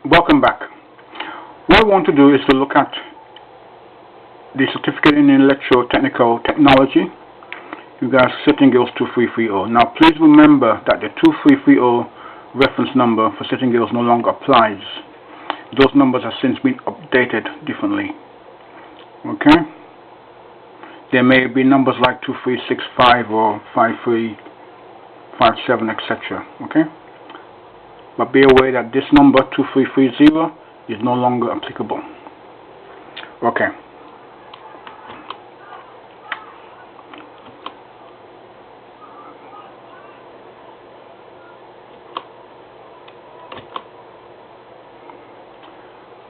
Welcome back. What I want to do is to look at the certificate in electrotechnical technology. You guys, Sittingills 2330. Now please remember that the 2330 reference number for Sittingills no longer applies. Those numbers have since been updated differently. Okay? There may be numbers like 2365 or 5357, etc. Okay? But be aware that this number 2330 is no longer applicable. Okay.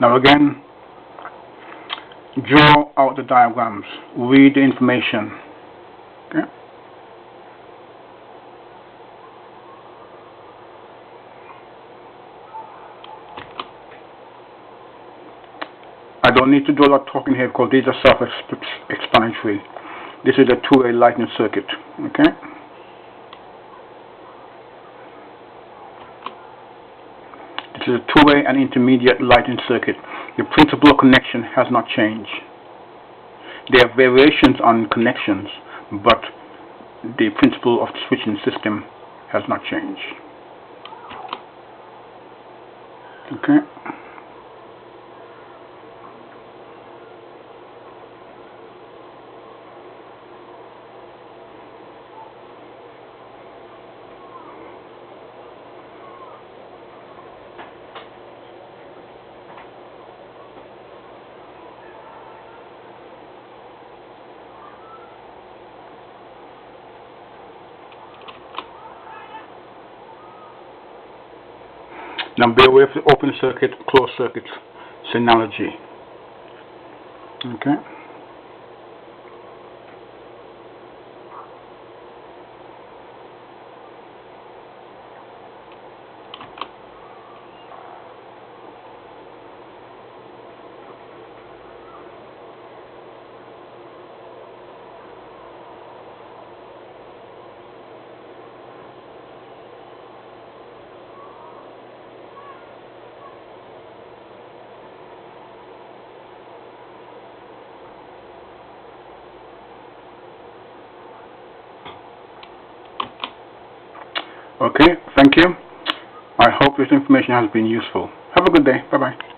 Now again, draw out the diagrams, read the information. Okay. I don't need to do a lot of talking here because these are self-explanatory. This is a two-way lightning circuit. Okay. This is a two-way and intermediate lighting circuit. The principle of connection has not changed. There are variations on connections, but the principle of the switching system has not changed. Okay. Now be aware of the open circuit, closed circuit analogy. Okay. Okay, thank you. I hope this information has been useful. Have a good day. Bye-bye.